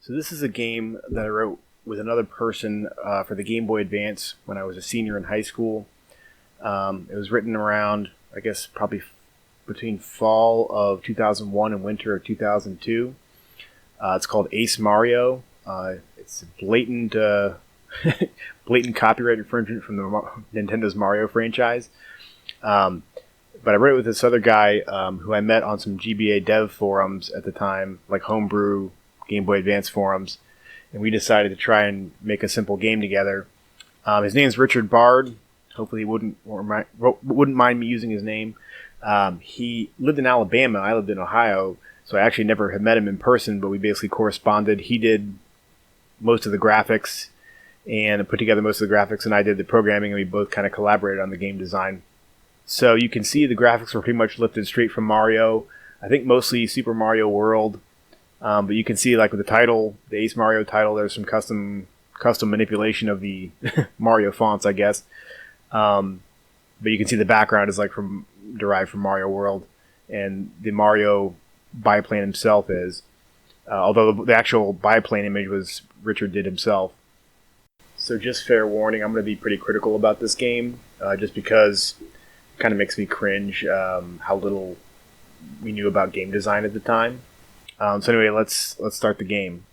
So this is a game that I wrote with another person for the Game Boy Advance when I was a senior in high school. It was written around, I guess, probably between fall of 2001 and winter of 2002. It's called Ace Mario. It's a blatant, blatant copyright infringement from the Nintendo's Mario franchise. But I wrote it with this other guy who I met on some GBA dev forums at the time, like homebrew Game Boy Advance forums, and we decided to try and make a simple game together. His name's Richard Bard. Hopefully he wouldn't mind me using his name. He lived in Alabama. I lived in Ohio, so I actually never had met him in person, but we basically corresponded. He did most of the graphics and put together most of the graphics, and I did the programming, and we both kind of collaborated on the game design. So you can see the graphics were pretty much lifted straight from Mario. I think mostly Super Mario World. But you can see, like with the title, the Ace Mario title, there's some custom manipulation of the Mario fonts, I guess. But you can see the background is like derived from Mario World, and the Mario biplane himself is. Although the actual biplane image was Richard did himself. So just fair warning, I'm going to be pretty critical about this game, just because it kind of makes me cringe how little we knew about game design at the time. So anyway, let's start the game.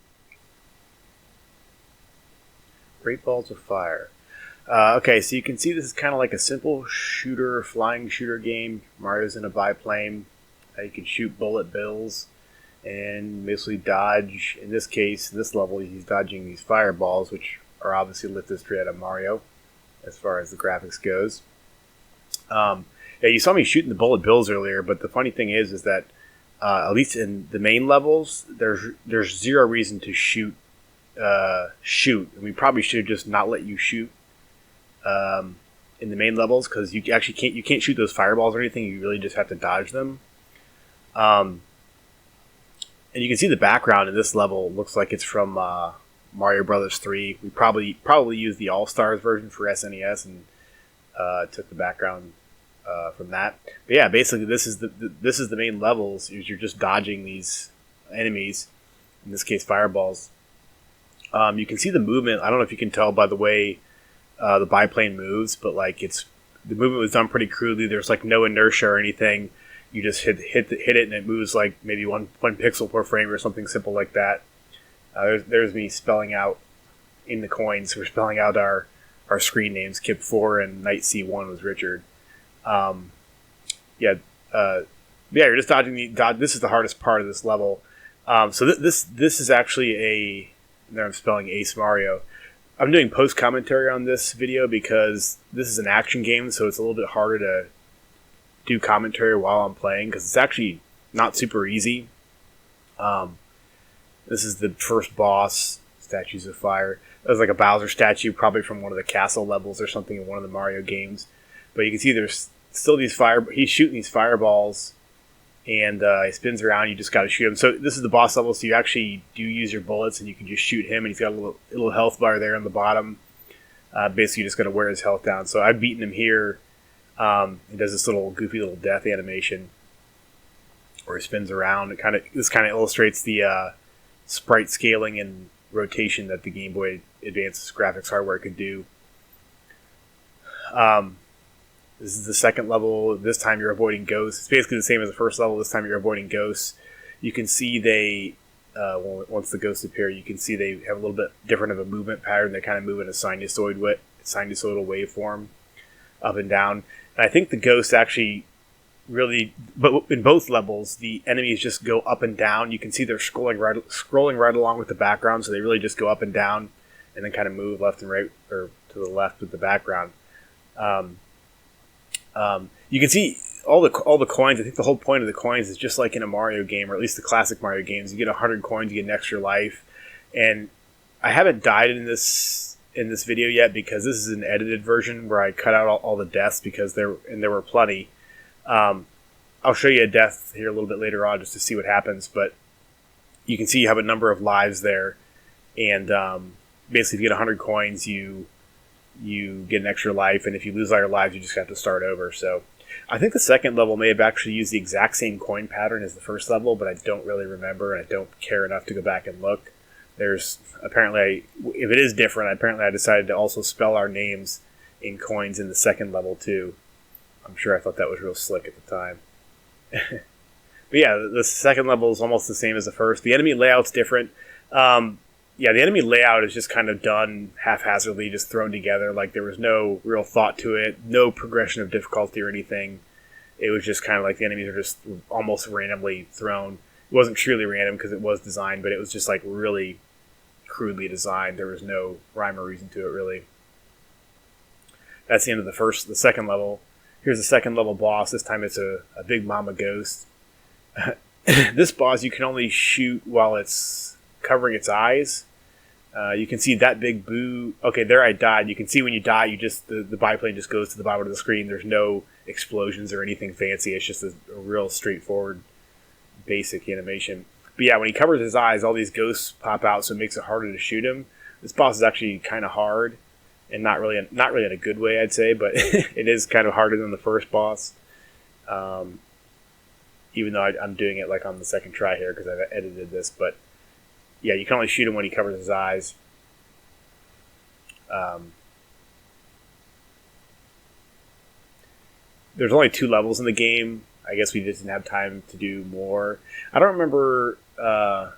Great Balls of Fire. Okay, so you can see this is kind of like a simple flying shooter game. Mario's in a biplane. You can shoot bullet bills and basically dodge. In this case, in this level, he's dodging these fireballs, which are obviously lifted straight out of Mario, as far as the graphics goes. Yeah, you saw me shooting the bullet bills earlier, but the funny thing is that at least in the main levels, there's zero reason to shoot. And we probably should have just not let you shoot in the main levels, because you actually can't shoot those fireballs or anything. You really just have to dodge them. And you can see the background in this level looks like it's from Mario Brothers 3. We probably used the All Stars version for SNES and took the background from that. But yeah, basically this is the main levels. You're just dodging these enemies, in this case fireballs. You can see the movement. I don't know if you can tell by the way the biplane moves, but like the movement was done pretty crudely. There's like no inertia or anything. You just hit it and it moves like maybe one pixel per frame or something simple like that. There's me spelling out in the coins. We're spelling out our screen names. Kip 4 and Knight C1 was Richard. You're just dodging this is the hardest part of this level. So this is actually there I'm spelling Ace Mario. I'm doing post commentary on this video because this is an action game, so it's a little bit harder to do commentary while I'm playing, because it's actually not super easy. This is the first boss, Statues of Fire. That was like a Bowser statue, probably from one of the castle levels or something in one of the Mario games. But you can see there's still these he's shooting these fireballs, and he spins around. You just got to shoot him. So this is the boss level, so you actually do use your bullets, and you can just shoot him, and he's got a little health bar there on the bottom. Basically, you just got to wear his health down. So I've beaten him here. He does this goofy little death animation where he spins around. This kind of illustrates the sprite scaling and rotation that the Game Boy Advance's graphics hardware could do. This is the second level. This time you're avoiding ghosts. It's basically the same as the first level. This time you're avoiding ghosts. You can see once the ghosts appear, you can see they have a little bit different of a movement pattern. They kind of move in a sinusoidal waveform, up and down. And I think the ghosts actually really, but in both levels, the enemies just go up and down. You can see they're scrolling right along with the background, so they really just go up and down, and then kind of move left and right, or to the left with the background. You can see all the coins. I think the whole point of the coins is just like in a Mario game, or at least the classic Mario games. You get 100 coins, you get an extra life. And I haven't died in this video yet, because this is an edited version where I cut out all the deaths, because there were plenty. I'll show you a death here a little bit later on just to see what happens, but you can see you have a number of lives there, and basically if you get 100 coins, you get an extra life, and if you lose all your lives, you just have to start over. So I think the second level may have actually used the exact same coin pattern as the first level, but I don't really remember, and I don't care enough to go back and look. There's apparently, if it is different, apparently I decided to also spell our names in coins in the second level too. I'm sure I thought that was real slick at the time. But yeah, the second level is almost the same as the first. The enemy layout's different. The enemy layout is just kind of done haphazardly, just thrown together. Like there was no real thought to it, no progression of difficulty or anything. It was just kind of like the enemies are just almost randomly thrown. It wasn't truly random because it was designed, but it was just like really crudely designed. There was no rhyme or reason to it really. That's the end of the second level. Here's the second level boss. This time it's a big mama ghost. This boss you can only shoot while it's covering its eyes. You can see that big boo. Okay, there I died. You can see when you die, the biplane just goes to the bottom of the screen. There's no explosions or anything fancy. It's just a real straightforward, basic animation. But yeah, when he covers his eyes, all these ghosts pop out, so it makes it harder to shoot him. This boss is actually kind of hard, and not really in a good way, I'd say, but it is kind of harder than the first boss. Even though I'm doing it like on the second try here because I've edited this, but yeah, you can only shoot him when he covers his eyes. There's only 2 levels in the game. I guess we just didn't have time to do more. I don't remember how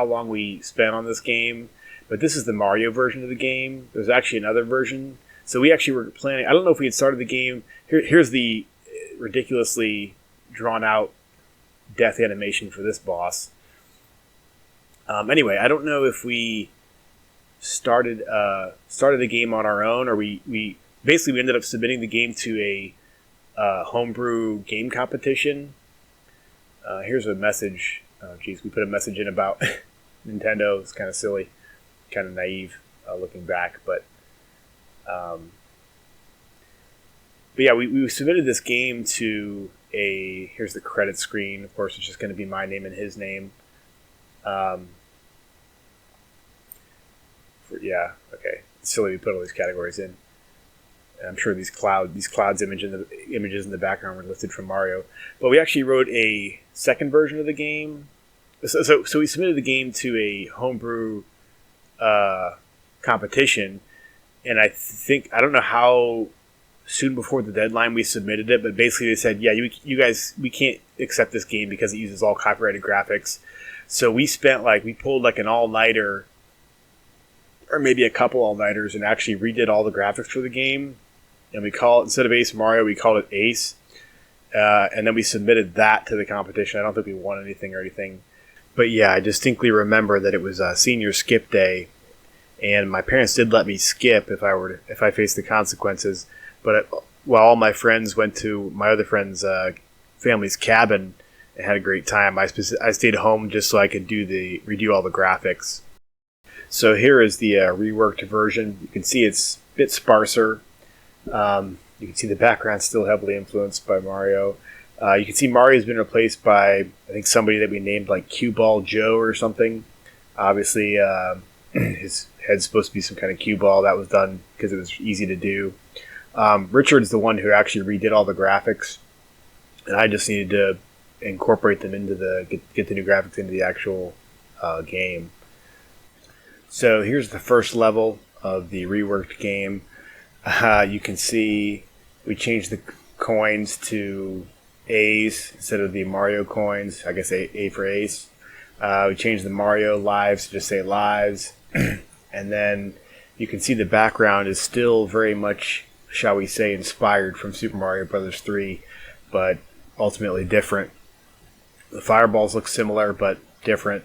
long we spent on this game, but this is the Mario version of the game. There's actually another version. So we actually were planning... I don't know if we had started the game. Here's the ridiculously drawn-out death animation for this boss. Anyway, I don't know if we started the game on our own, or we ended up submitting the game to a homebrew game competition. Here's a message. Oh, geez, we put a message in about Nintendo. It's kind of silly, kind of naive looking back, but yeah, we submitted this game to here's the credit screen. Of course, it's just going to be my name and his name. Okay. It's silly we put all these categories in. And I'm sure these clouds images in the background were lifted from Mario. But we actually wrote a second version of the game. So we submitted the game to a homebrew competition, and I don't know how soon before the deadline we submitted it, but basically they said, yeah, you guys, we can't accept this game because it uses all copyrighted graphics. So we pulled like an all-nighter, or maybe a couple all-nighters, and actually redid all the graphics for the game. And we instead of Ace Mario, we called it Ace. And then we submitted that to the competition. I don't think we won anything or anything. But yeah, I distinctly remember that it was senior skip day, and my parents did let me skip if I faced the consequences. But while all my friends went to my other friend's family's cabin and had a great time, I stayed home just so I could redo all the graphics. So here is the reworked version. You can see it's a bit sparser. You can see the background still heavily influenced by Mario. You can see Mario's been replaced by, I think, somebody that we named like Cue Ball Joe or something. Obviously, his head's supposed to be some kind of cue ball. That was done because it was easy to do. Richard's the one who actually redid all the graphics, and I just needed to incorporate them into get the new graphics into the actual game. So here's the first level of the reworked game. You can see we changed the coins to A's instead of the Mario coins. I guess A for Ace. We changed the Mario lives to just say lives. And then you can see the background is still very much, shall we say, inspired from Super Mario Bros. 3, but ultimately different. The fireballs look similar, but different.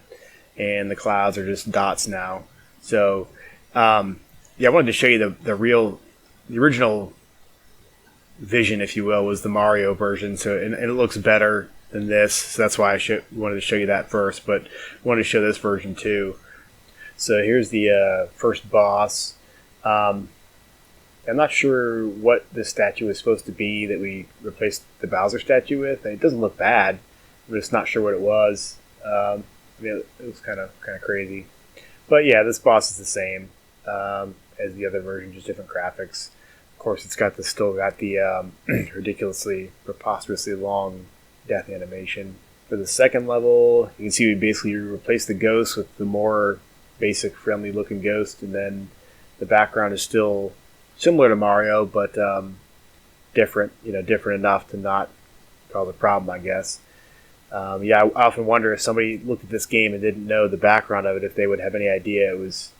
And the clouds are just dots now. So, I wanted to show you the original vision, if you will, was the Mario version. So, and it looks better than this. So that's why I wanted to show you that first, but I wanted to show this version too. So here's the first boss. I'm not sure what this statue is supposed to be that we replaced the Bowser statue with. It doesn't look bad. I'm just not sure what it was. It was kind of crazy. But yeah, this boss is the same as the other version, just different graphics. Of course, it's still got the ridiculously, preposterously long death animation. For the second level, you can see we basically replaced the ghost with the more basic, friendly-looking ghost, and then the background is still similar to Mario, but different. Different enough to not cause a problem, I guess. I often wonder if somebody looked at this game and didn't know the background of it, if they would have any idea it was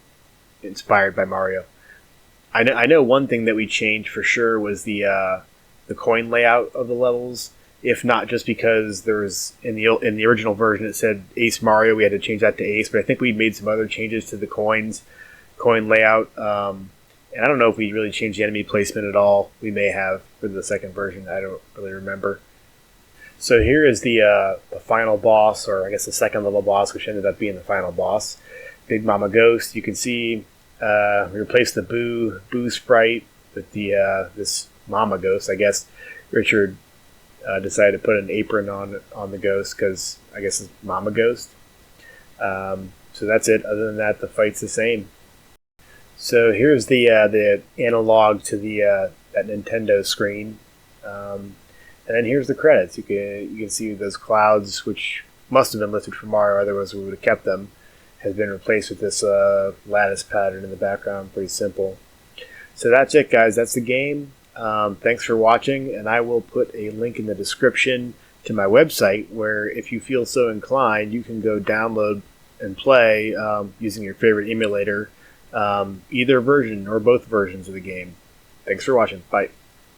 inspired by Mario. I know one thing that we changed for sure was the coin layout of the levels. If not just because there was in the original version it said Ace Mario, we had to change that to Ace. But I think we made some other changes to the coin layout. And I don't know if we really changed the enemy placement at all. We may have for the second version. I don't really remember. So here is the final boss, or I guess the second level boss, which ended up being the final boss. Big Mama Ghost. You can see we replaced the Boo sprite with the this Mama Ghost. I guess Richard decided to put an apron on the ghost because I guess it's Mama Ghost. So that's it. Other than that, the fight's the same. So here's the analog to that Nintendo screen, and then here's the credits. You can see those clouds, which must have been lifted from Mario, otherwise we would have kept them. Has been replaced with this lattice pattern in the background. Pretty simple. So that's it, guys. That's the game. Thanks for watching, and I will put a link in the description to my website where, if you feel so inclined, you can go download and play using your favorite emulator, either version or both versions of the game. Thanks for watching. Bye.